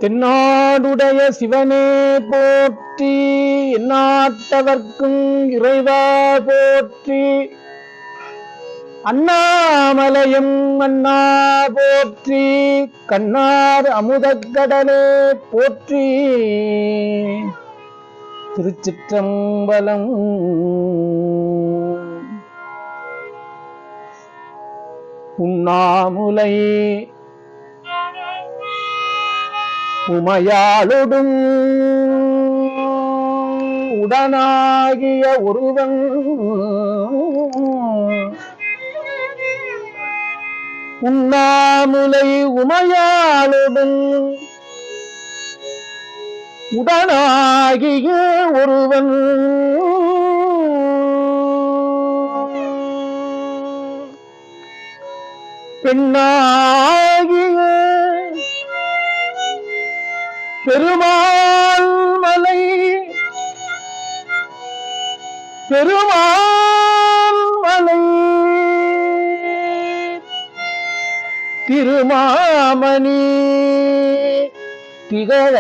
தென்னாடுடைய சிவனே போற்றி, எந்நாட்டவர்க்கும் இறைவா போற்றி, அண்ணாமலையும் அண்ணா போற்றி, கண்ணார் அமுதக்கடலே போற்றி. திருச்சிற்றம்பலம். உண்ணாமுலை உமையாளொடும் உடனாகிய ஒருவன் உண்ணாமுலை உமையாளொடும் உடனாகிய ஒருவன் பெண்ணாகிய பெருமாள் மலை திருமாமணி திகழ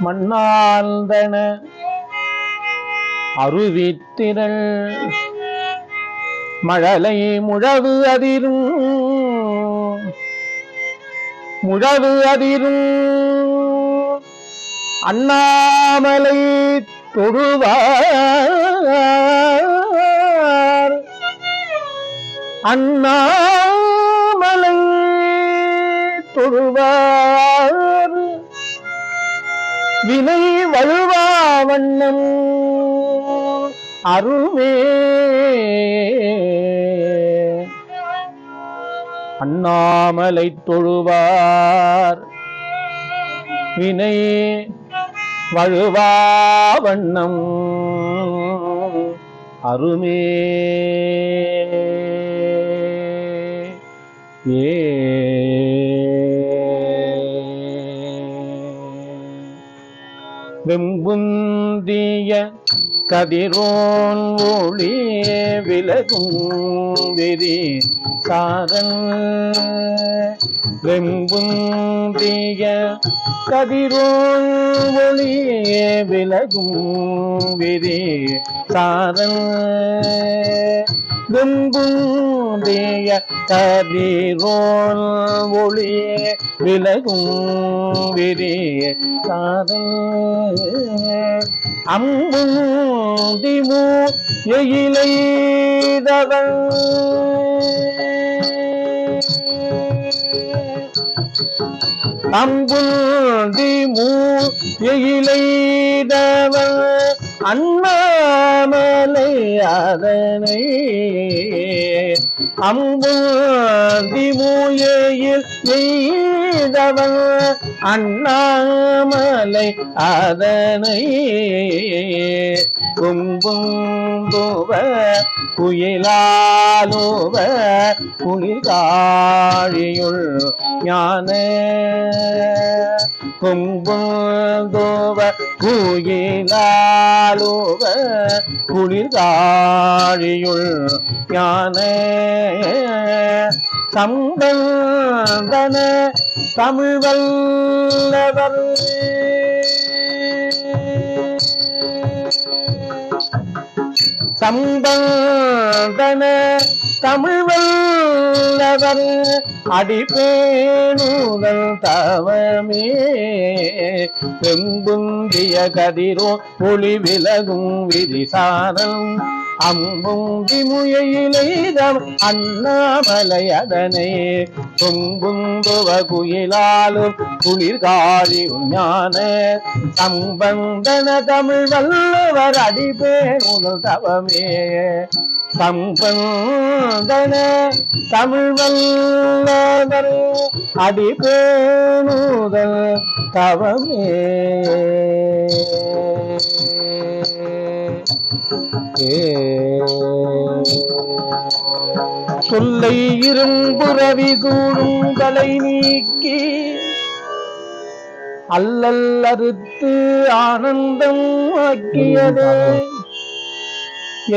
மண்ணாந்தன அருவித்திரள் மழலை முழவு அதிரும் அண்ணாமலை தொழுவார், அண்ணாமலை தொழுவார் வினை வழுவா வண்ணம் அருமே. அண்ணாமலை தொழுவார் வினை வழுவா வண்ணம் அருமே. வெம்புந்திய கதிரோன் ஒளி விலகும் விரி சாரன், வெம்புந்திய கதிரோன் ஒளி விலகும் விரி சாரன், வெம்புந்திய கதிரோன் ஒளி விலகும் விரி சாரன், அம்புந்திமு எயிலைதவன் அம்புந்திமு எயிலைதவன் அண்ணாமலை அதனை, அம்புந்திமு எயிலைதவன் அண்ணாமலை அதனை, கும்புந்துவ குயிலாலுவ குளிர்காழியுள் ஞான, கும்புந்துவ குயிலாலுவ குளிர்காழியுள் ஞான, சம்பந்தன தமிழ் வல்லவர் சம்பந்தன தமிழ் வல்லவர் அடிப்பேணுதல் தவமே, வெம்புந்திய கதிரோ ஒளி விலகும் விரிசாரம், அம்புந்தி முயையிலைதம் அண்ணாமலை அதனை, கும்புந்துவ குயிலாலும் குளிர்காழி ஞான, சம்பந்தன தமிழ் வல்லவர் அடிப்பேணுதல் தவமே, சம்பந்தன தமிழ் வல்லவர் அடிப்பேணுதல் தவமே. சொல்லை இரும்புறவி சூடும் கலை நீக்கி அல்லல் அறுத்து ஆனந்தம் ஆக்கியதே,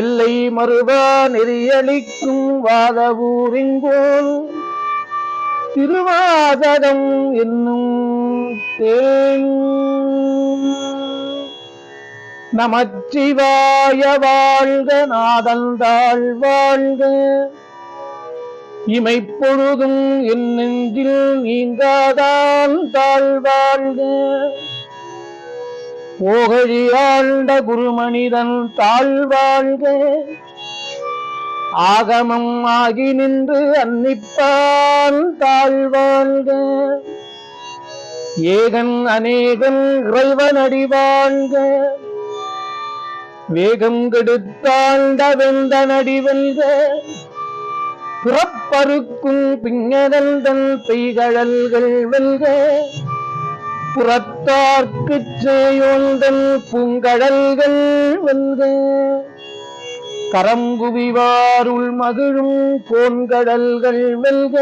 எல்லை மறுவா நெறியளிக்கும் வாதவூரிங்கோல் திருவாசகம் என்னும் தேன். நமச்சிவாய வாழ்க, நாதந்தாள் வாழ்க, இமைப்பொழுதும் என் நெஞ்சில் நீங்காதான் தாழ்வாழ்க. போகழி ஆண்ட குருமனிதன் தாழ்வாழ்க, ஆகமம் ஆகி நின்று அன்னிப்பான் தாழ்வாழ்க. ஏகன் அநேகன் இறைவனடி வாழ்க, வேகம் கெடுத்தாண்ட வெந்தனடி வெல்க. பிறப்பருக்கும் பிங்கனந்தன் பெய்கழல்கள் வெல்க, புறத்தார்க்குச் சேயோந்தன் பூங்கடல்கள் வெல்க. கரங்குவிவாருள் மகிழும் கோன்கடல்கள் வெல்க,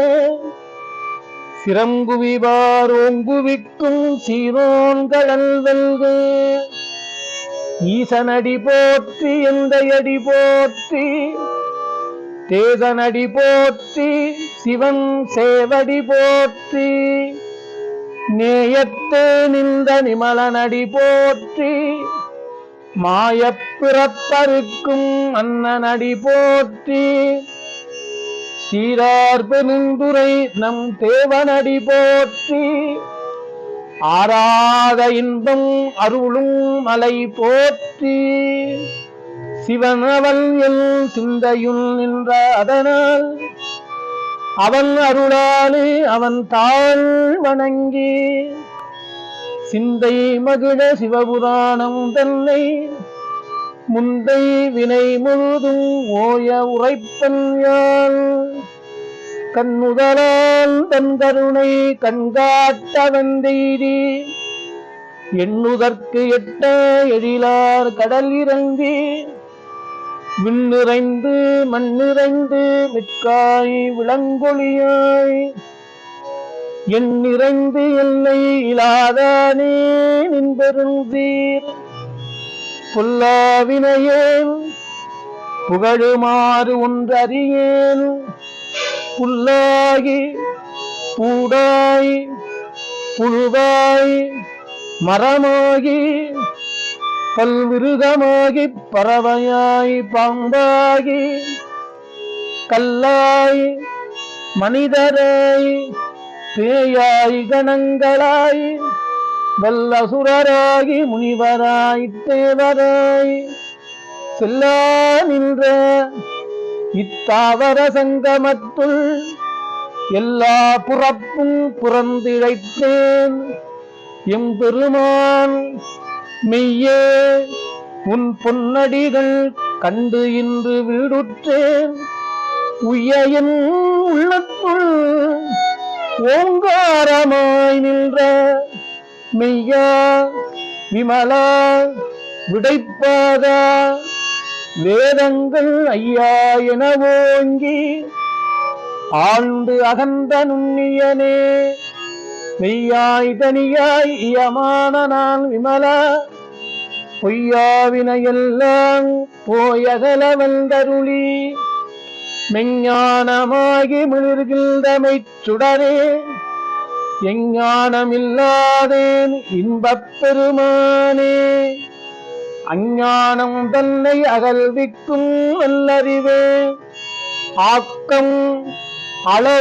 சிரங்குவிவார் ஓங்குவிக்கும் சீரோன்கடல் வெல்க. ஈசனடி போற்றி, எந்தையடி போற்றி, தேசனடி போற்றி, சிவன் சேவடி போற்றி. நேயத்தே நின்ற நிமலனடி போற்றி, மாயப்பிறப்பருக்கும் அண்ணனடி போற்றி. சீரார் பெருந்துரை நம் தேவனடி போற்றி, ஆராத இன்பம் அருளும் மலை போற்றி. சிவனவன் என் சிந்தையுள் நின்ற அதனால், அவன் அருளாலே அவன் தாழ் வணங்கி. சிந்தை மகிழ சிவபுராணம் தன்னை, முந்தை வினை முழுதும் ஓய உரைப்பன் யான். கண்ணுதலால் தன் கருணை கண்காட்ட வந்தெய்தி, எண்ணுதற்கு எட்ட எழிலார் கடல் இறங்கி. விண்ணிறைந்து மண்ணிறைந்து மிக்காய் விளங்கொழியாய், என் நிறைந்து எல்லை இலாதானே நின்பெருந்தீர். புல்லாவினையேன் புகழுமாறு ஒன்றறியேன், புல்லாகி பூடாய் புழுவாய் மரமாகி பல்விருகமாகி பறவையாய் பாம்பாகி, கல்லாய் மனிதராய் பேயாய் கணங்களாய், வல்லசுரராகி முனிவராய் தேவராய், செல்லா நின்ற இத்தாவர சங்கமத்துள் எல்லா புறப்பும் புறந்திழைத்தேன். எம்பெருமான் மெய்யே உன் பொன்னடிகள் கண்டு இன்று வீடுற்றேன். உய்யன் உள்ளத்துள் ஓங்காரமாய் நின்ற மெய்யா விமலா விடைப்பாதா, வேதங்கள் ஐயா என ஓங்கி ஆழ்ந்து அகன்ற நுண்ணியனே. மெய்யாய் தனியாய் இயமான நான் விமலா, பொய்யாவினையெல்லாம் போயகல வந்தருளி. மெஞ்ஞானமாகி மிளிர்கின்றமைச் சுடரே, எஞ்ஞானமில்லாதேன் இன்பப் பெருமானே. அஞ்ஞானம் தன்னை அகல்விக்கும் வல்லறிவே, ஆக்கம் அளவு